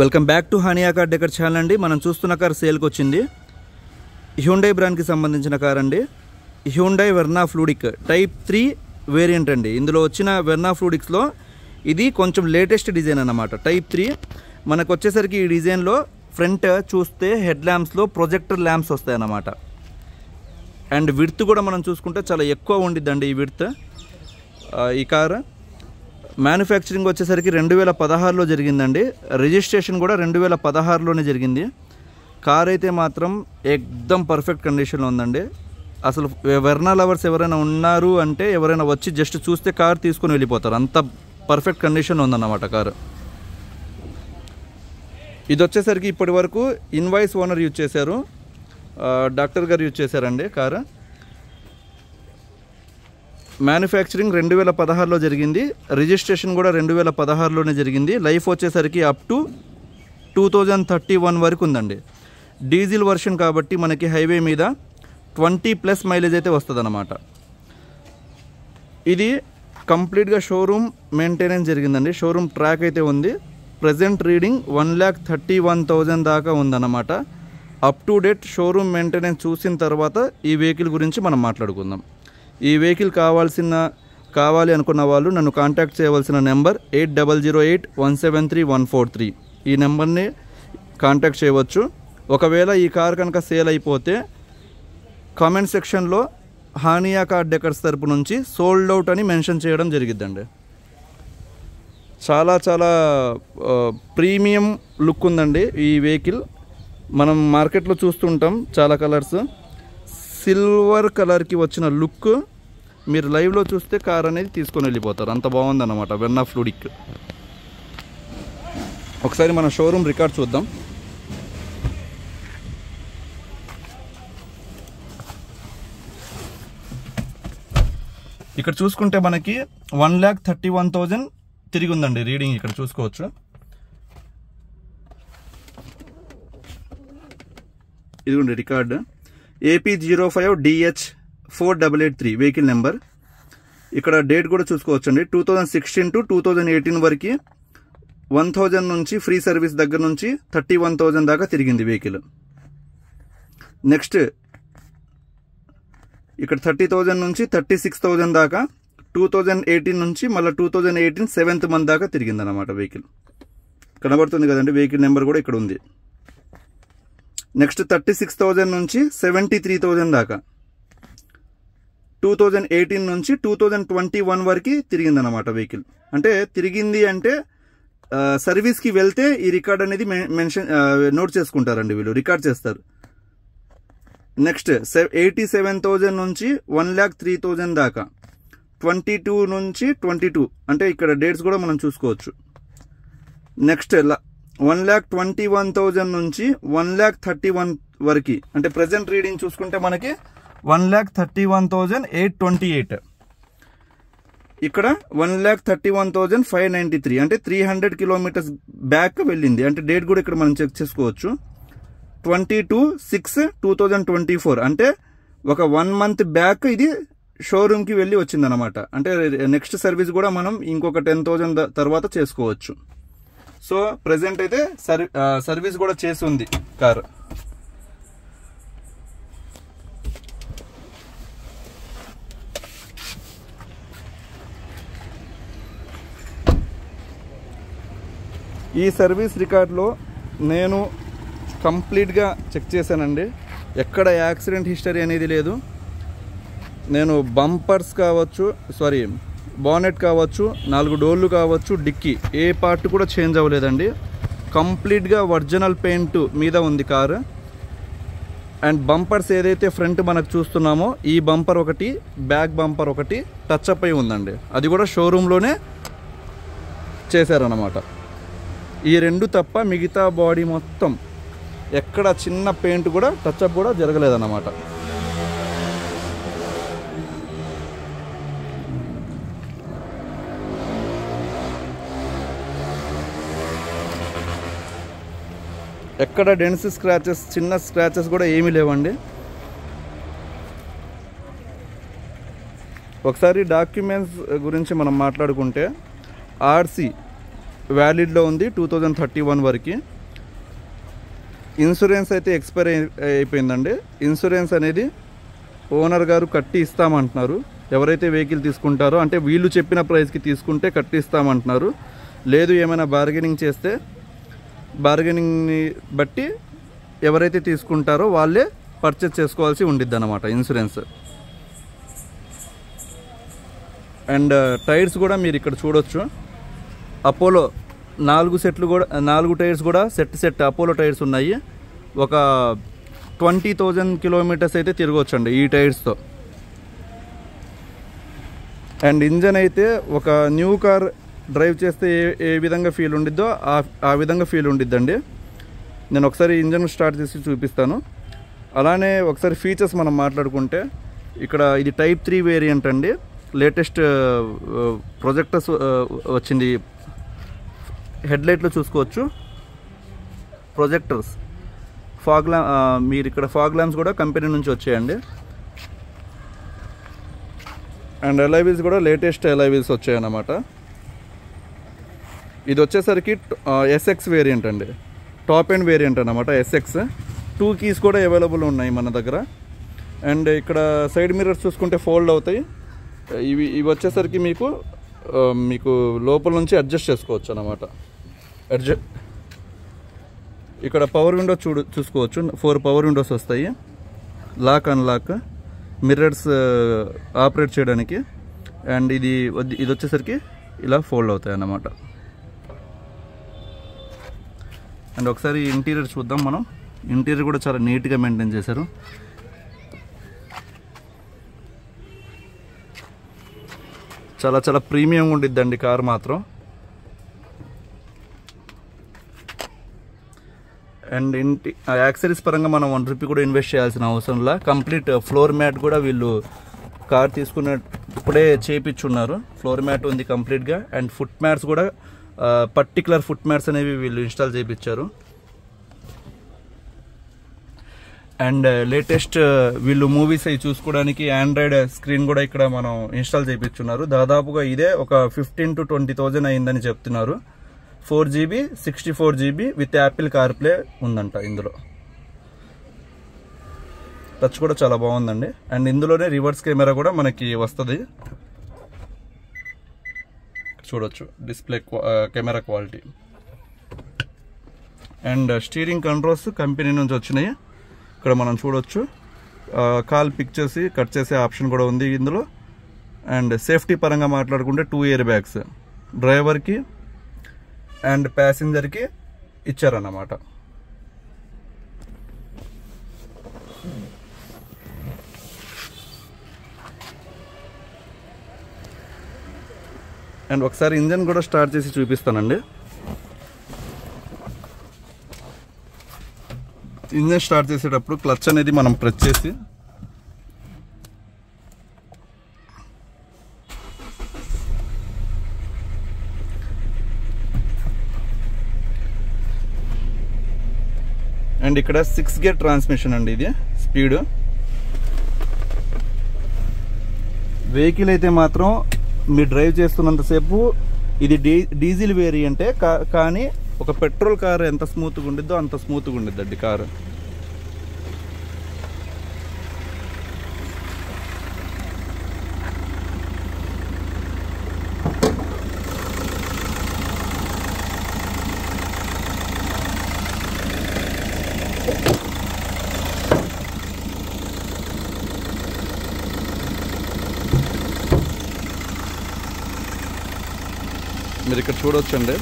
Welcome back to Hania car decor channel అండి. మనం చూస్తున్న కార్ సేల్కి వచ్చింది. హ్యుండై బ్రాండ్కి సంబంధించిన కార్ అండి. Hyundai Verna fluidic type 3 variant అండి. ఇందులో వచ్చిన వెర్నా ఫ్లూడిక్స్లో ఇది కొంచెం లేటెస్ట్ డిజైన్ అన్నమాట. టైప్ 3 మనకు వచ్చేసరికి ఈ డిజైన్లో ఫ్రంట్ చూస్తే హెడ్ ల్యాంప్స్లో ప్రొజెక్టర్ ల్యాంప్స్ వస్తాయి అన్నమాట. అండ్ విడ్త్ కూడా మనం చూసుకుంటే చాలా ఎక్కువ ఉండిద్దండి ఈ విడ్త్. ఈ కార్ మ్యానుఫ్యాక్చరింగ్ వచ్చేసరికి 2016లో జరిగిందండి. రిజిస్ట్రేషన్ కూడా 2016లోనే జరిగింది. కార్ అయితే మాత్రం ఎక్దమ్ పర్ఫెక్ట్ కండిషన్లో ఉందండి. అసలు వెర్నా లవర్స్ ఎవరైనా ఉన్నారు అంటే ఎవరైనా వచ్చి జస్ట్ చూస్తే కార్ తీసుకుని వెళ్ళిపోతారు, అంత పర్ఫెక్ట్ కండిషన్లో ఉందన్నమాట కారు. ఇది వచ్చేసరికి ఇప్పటి వరకు ఇన్వాయిస్ ఓనర్ యూజ్ చేశారు, డాక్టర్ గారు యూజ్ చేశారండి. కారు మ్యానుఫ్యాక్చరింగ్ 2016లో జరిగింది. రిజిస్ట్రేషన్ కూడా 2016లోనే జరిగింది. లైఫ్ వచ్చేసరికి అప్ టు 2031 వరకు ఉందండి. డీజిల్ వర్షన్ కాబట్టి మనకి హైవే మీద 20+ మైలేజ్ అయితే వస్తుంది అన్నమాట. ఇది కంప్లీట్గా షోరూమ్ మెయింటెనెన్స్ జరిగిందండి. షోరూమ్ ట్రాక్ అయితే ఉంది. ప్రజెంట్ రీడింగ్ 1,31,000 దాకా ఉందన్నమాట. Up to date showroom maintenance చూసిన తర్వాత ఈ వెహికల్ గురించి మనం మాట్లాడుకుందాం. ఈ వెహికల్ కావాలి అనుకున్న వాళ్ళు నన్ను కాంటాక్ట్ చేయవలసిన నెంబర్ 8008173143. ఈ నెంబర్ని కాంటాక్ట్ చేయవచ్చు. ఒకవేళ ఈ కార్ కనుక సేల్ అయిపోతే కామెంట్ సెక్షన్లో హానియా కార్ డెకర్స్ తరపు నుంచి సోల్డ్ అవుట్ అని మెన్షన్ చేయడం జరిగిద్దండి. చాలా చాలా ప్రీమియం లుక్ ఉందండి ఈ వెహికల్. మనం మార్కెట్లో చూస్తుంటాం చాలా కలర్స్. సిల్వర్ కలర్కి వచ్చిన లుక్ మీరు లైవ్లో చూస్తే కార్ అనేది తీసుకొని వెళ్ళిపోతారు, అంత బాగుందన్నమాట వెర్నా ఫ్లూడిక్. ఒకసారి మన షోరూమ్ రికార్డ్ చూద్దాం. ఇక్కడ చూసుకుంటే మనకి 1,31,000 తిరిగి ఉందండి రీడింగ్. ఇక్కడ చూసుకోవచ్చు. ఇదిగోండి రికార్డు. AP05DH4883 vehicle number. ఇక్కడ డేట్ కూడా చూసుకోవచ్చు అండి. 2016 to 2018 వరకు 1,000 నుంచి ఫ్రీ సర్వీస్ దగ్గర నుంచి 31,000 దాకా తిరిగింది వెహికల్. నెక్స్ట్ ఇక్కడ 30,000 నుంచి 36,000 దాకా 2018 నుంచి మళ్ళీ 2018 7th మంత్ దాకా తిరిగింది అన్నమాట వెహికల్. కనబడుతుంది కదండి వెహికల్ నెంబర్ కూడా ఇక్కడ ఉంది. నెక్స్ట్ 36,000 నుంచి 73,000 దాకా 2018 నుంచి 2021 వరకు తిరిగిందన్నమాట వెహికల్. అంటే తిరిగింది అంటే సర్వీస్కి వెళ్తే ఈ రికార్డ్ అనేది మెన్షన్ నోట్ చేసుకుంటారండి, వీళ్ళు రికార్డ్ చేస్తారు. నెక్స్ట్ 87,000 నుంచి 1,03,000 దాకా 22 నుంచి 22, అంటే ఇక్కడ డేట్స్ కూడా మనం చూసుకోవచ్చు. నెక్స్ట్ 1,21,000 నుంచి 1,31,000 వరకు, అంటే ప్రజెంట్ రీడింగ్ చూసుకుంటే మనకి 1,31,828. ఇక్కడ 1,31,593, అంటే 300 కిలోమీటర్స్ బ్యాక్ వెళ్ళింది. అంటే డేట్ కూడా ఇక్కడ మనం చెక్ చేసుకోవచ్చు. 22/6/2024, అంటే ఒక 1 మంత్ బ్యాక్ ఇది షోరూమ్కి వెళ్ళి వచ్చిందనమాట. అంటే నెక్స్ట్ సర్వీస్ కూడా మనం ఇంకొక 10,000 తర్వాత చేసుకోవచ్చు. సో ప్రెజెంట్ అయితే సర్వీస్ కూడా చేసి ఉంది కారు. ఈ సర్వీస్ రికార్డులో నేను కంప్లీట్గా చెక్ చేశానండి. ఎక్కడ యాక్సిడెంట్ హిస్టరీ అనేది లేదు. నేను బంపర్స్ కావచ్చు, బానెట్ కావచ్చు, 4 డోర్లు కావచ్చు, డిక్కీ ఏ పార్ట్ కూడా చేంజ్ అవ్వలేదండి. కంప్లీట్గా ఒరిజినల్ పెయింట్ మీద ఉంది కారు. అండ్ బంపర్స్ ఏదైతే ఫ్రంట్ మనకు చూస్తున్నామో ఈ బంపర్ ఒకటి, బ్యాక్ బంపర్ ఒకటి టచ్అప్ అయి ఉందండి. అది కూడా షోరూంలోనే చేశారన్నమాట. ఈ 2 తప్ప మిగతా బాడీ మొత్తం ఎక్కడ చిన్న పెయింట్ కూడా టచ్అప్ కూడా జరగలేదన్నమాట. ఎక్కడ డెన్స్ స్క్రాచెస్, చిన్న స్క్రాచెస్ కూడా ఏమీ లేవండి. ఒకసారి డాక్యుమెంట్స్ గురించి మనం మాట్లాడుకుంటే ఆర్సీ వ్యాలిడ్లో ఉంది 2031 వరకు. ఇన్సూరెన్స్ అయితే ఎక్స్పైర్ అయిపోయిందండి. ఇన్సూరెన్స్ అనేది ఓనర్ గారు కట్టి ఇస్తామంటున్నారు. ఎవరైతే వెహికల్ తీసుకుంటారో, అంటే వీళ్ళు చెప్పిన ప్రైస్కి తీసుకుంటే కట్టి ఇస్తామంటున్నారు. లేదు ఏమైనా బార్గెనింగ్ చేస్తే బార్గెనింగ్ని బట్టి ఎవరైతే తీసుకుంటారో వాళ్ళే పర్చేస్ చేసుకోవాల్సి ఉండిద్ది అన్నమాట ఇన్సూరెన్స్. అండ్ టైర్స్ కూడా మీరు ఇక్కడ చూడొచ్చు. అపోలో 4 సెట్లు కూడా 4 టైర్స్ కూడా సెట్ అపోలో టైర్స్ ఉన్నాయి. ఒక 20,000 కిలోమీటర్స్ అయితే తిరగవచ్చండి ఈ టైర్స్తో. అండ్ ఇంజన్ అయితే ఒక న్యూ కార్ డ్రైవ్ చేస్తే ఏ విధంగా ఫీల్ ఉండిద్దో ఆ విధంగా ఫీల్ ఉండిద్దండి. నేను ఒకసారి ఇంజన్ స్టార్ట్ చేసి చూపిస్తాను. అలానే ఒకసారి ఫీచర్స్ మనం మాట్లాడుకుంటే, ఇక్కడ ఇది టైప్ 3 వేరియంట్ అండి. లేటెస్ట్ ప్రొజెక్టర్స్ వచ్చింది. హెడ్లైట్లో చూసుకోవచ్చు ప్రొజెక్టర్స్. మీరు ఇక్కడ ఫాగ్ ల్యాంప్స్ కూడా కంపెనీ నుంచి వచ్చాయండి. అండ్ అలాయ్ వీల్స్ కూడా లేటెస్ట్ అలాయ్ వీల్స్ వచ్చాయన్నమాట. ఇది వచ్చేసరికి ఎస్ఎక్స్ వేరియంట్ అండి, టాప్ ఎండ్ వేరియంట్ అన్నమాట. ఎస్ఎక్స్ 2 కీస్ కూడా అవైలబుల్ ఉన్నాయి మన దగ్గర. అండ్ ఇక్కడ సైడ్ మిర్రర్స్ చూసుకుంటే ఫోల్డ్ అవుతాయి. ఇవి వచ్చేసరికి మీకు లోపల నుంచి అడ్జస్ట్ చేసుకోవచ్చు అన్నమాట. ఇక్కడ పవర్ విండో చూసుకోవచ్చు. 4 పవర్ విండోస్ వస్తాయి. లాక్ అన్లాక్, మిర్రర్స్ ఆపరేట్ చేయడానికి. అండ్ ఇది వచ్చేసరికి ఇలా ఫోల్డ్ అవుతాయి అన్నమాట. అండ్ ఒకసారి ఇంటీరియర్ చూద్దాం మనం. ఇంటీరియర్ కూడా చాలా నీట్గా మెయింటైన్ చేశారు. చాలా చాలా ప్రీమియం ఉండిద్దండి కార్ మాత్రం. అండ్ యాక్సరీస్ పరంగా మనం ₹1 కూడా ఇన్వెస్ట్ చేయాల్సిన అవసరంలా. కంప్లీట్ ఫ్లోర్ మ్యాట్ కూడా వీళ్ళు కార్ తీసుకున్నప్పుడే చేయించున్నారు. ఫ్లోర్ మ్యాట్ ఉంది కంప్లీట్గా. అండ్ ఫుట్ మ్యాట్స్ కూడా పర్టికులర్ ఫుట్ మ్యాట్స్ అనేవి వీళ్ళు ఇన్స్టాల్ చేయించారు. అండ్ లేటెస్ట్ వీళ్ళు మూవీస్ అవి చూసుకోవడానికి ఆండ్రాయిడ్ స్క్రీన్ కూడా ఇక్కడ మనం ఇన్స్టాల్ చేయించున్నారు. దాదాపుగా ఇదే ఒక 15,000 to 20,000 అయిందని చెప్తున్నారు. 4GB 64GB with Apple CarPlay ఉందంట ఇందులో. టచ్ కూడా చాలా బాగుందండి. అండ్ ఇందులోనే రివర్స్ కెమెరా కూడా మనకి వస్తుంది, చూడొచ్చు display camera quality. And steering controls company నుంచి వచ్చినాయి. ఇక్కడ మనం చూడొచ్చు కాల్ పిక్ చేసి కట్ చేసే ఆప్షన్ కూడా ఉంది ఇందులో. అండ్ సేఫ్టీ పరంగా మాట్లాడుకుంటే 2 ఎయిర్ బ్యాగ్స్ డ్రైవర్కి అండ్ ప్యాసింజర్కి ఇచ్చారన్నమాట. అండ్ ఒకసారి ఇంజన్ కూడా స్టార్ట్ చేసి చూపిస్తానండి. ఇంజన్ స్టార్ట్ చేసేటప్పుడు క్లచ్ అనేది మనం ప్రెస్ చేసి అండ్ ఇక్కడ 6 గేర్ ట్రాన్స్మిషన్ అండి. ఇది స్పీడ్ వెహికల్ అయితే మాత్రం మీరు డ్రైవ్ చేస్తున్నంతసేపు ఇది డీజిల్ వేరియంటే, కానీ ఒక పెట్రోల్ కార్ ఎంత స్మూత్గా ఉండిద్దో అంత స్మూత్గా ఉండిద్దండి కారు. మీరు ఇక్కడ చూడొచ్చండి.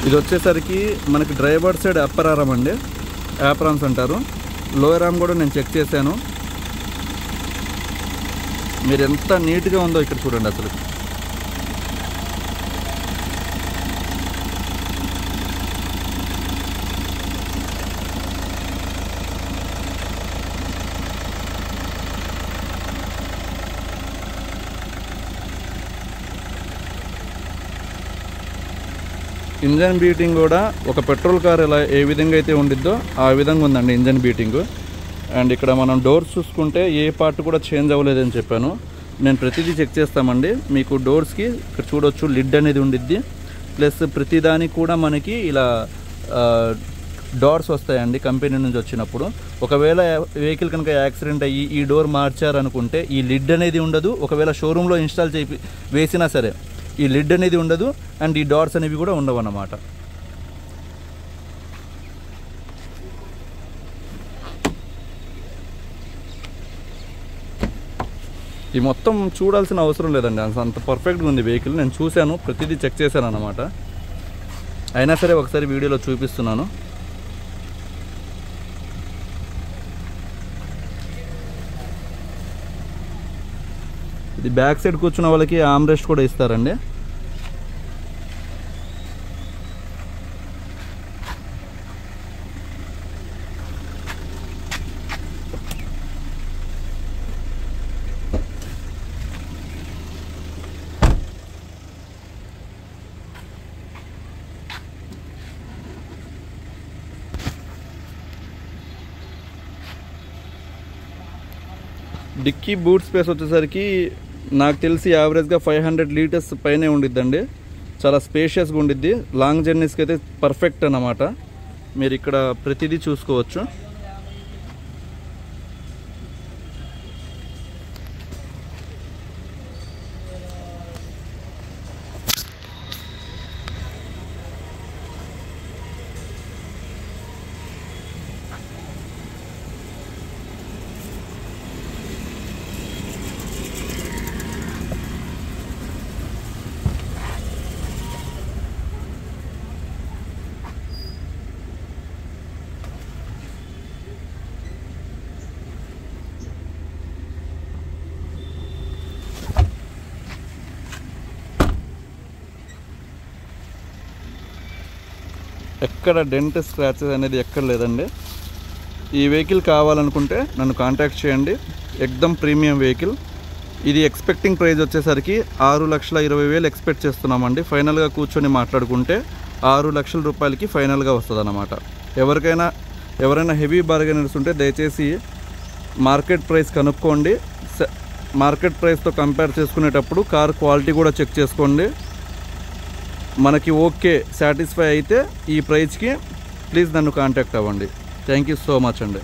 ఇది వచ్చేసరికి మనకి డ్రైవర్ సైడ్ అప్పర్ ఆర్మ్ అండి, యాప్రామ్స్ అంటారు. లోయర్ ఆర్మ్ కూడా నేను చెక్ చేశాను. మీరు ఎంత నీట్గా ఉందో ఇక్కడ చూడండి అసలు. ఇంజన్ బీటింగ్ కూడా ఒక పెట్రోల్ కార్ ఎలా ఏ విధంగా అయితే ఉండిద్దో ఆ విధంగా ఉందండి ఇంజన్ బీటింగ్. అండ్ ఇక్కడ మనం డోర్స్ చూసుకుంటే ఏ పార్ట్ కూడా చేంజ్ అవ్వలేదని చెప్పాను. నేను ప్రతిదీ చెక్ చేస్తామండి. మీకు డోర్స్కి ఇక్కడ చూడొచ్చు లిడ్ అనేది ఉండిద్ది. ప్లస్ ప్రతిదానికి కూడా మనకి ఇలా డోర్స్ వస్తాయండి కంపెనీ నుంచి వచ్చినప్పుడు. ఒకవేళ వెహికల్ కనుక యాక్సిడెంట్ అయ్యి ఈ డోర్ మార్చారనుకుంటే ఈ లిడ్ అనేది ఉండదు. ఒకవేళ షోరూంలో ఇన్స్టాల్ వేసినా సరే ఈ లిడ్ అనేది ఉండదు అండ్ ఈ డోర్స్ అనేవి కూడా ఉండవు అన్నమాట. ఈ మొత్తం చూడాల్సిన అవసరం లేదండి, అంత పర్ఫెక్ట్గా ఉంది వెహికల్. నేను చూశాను, ప్రతిదీ చెక్ చేశాను అన్నమాట. అయినా సరే ఒకసారి వీడియోలో చూపిస్తున్నాను. ఇది బ్యాక్ సైడ్ కూర్చున్న వాళ్ళకి ఆర్మ్రెస్ట్ కూడా ఇస్తారండి. డిక్కీ బూట్ స్పేస్ వచ్చేసరికి నాకు తెలిసి యావరేజ్గా 500 లీటర్స్ పైనే ఉండిద్దండి. చాలా స్పేషియస్గా ఉండిద్ది. లాంగ్ జర్నీస్కి అయితే పర్ఫెక్ట్ అన్నమాట. మీరు ఇక్కడ ప్రతిదీ చూసుకోవచ్చు. ఎక్కడ డెంట్ స్క్రాచెస్ అనేది ఎక్కడ లేదండి. ఈ వెహికల్ కావాలనుకుంటే నన్ను కాంటాక్ట్ చేయండి. ఎక్దమ్ ప్రీమియం వెహికల్. ఇది ఎక్స్పెక్టింగ్ ప్రైస్ వచ్చేసరికి 6,20,000 ఎక్స్పెక్ట్ చేస్తున్నామండి. ఫైనల్గా కూర్చొని మాట్లాడుకుంటే 6 లక్షల రూపాయలకి ఫైనల్గా వస్తుంది అన్నమాట. ఎవరైనా హెవీ బార్గెనర్స్ ఉంటే దయచేసి మార్కెట్ ప్రైస్ కనుక్కోండి. మార్కెట్ ప్రైస్తో కంపేర్ చేసుకునేటప్పుడు కార్ క్వాలిటీ కూడా చెక్ చేసుకోండి. మనకి ఓకే సాటిస్ఫై అయితే ఈ ప్రైస్కి ప్లీజ్ నన్ను కాంటాక్ట్ అవ్వండి. థ్యాంక్ యూ సో మచ్ అండి.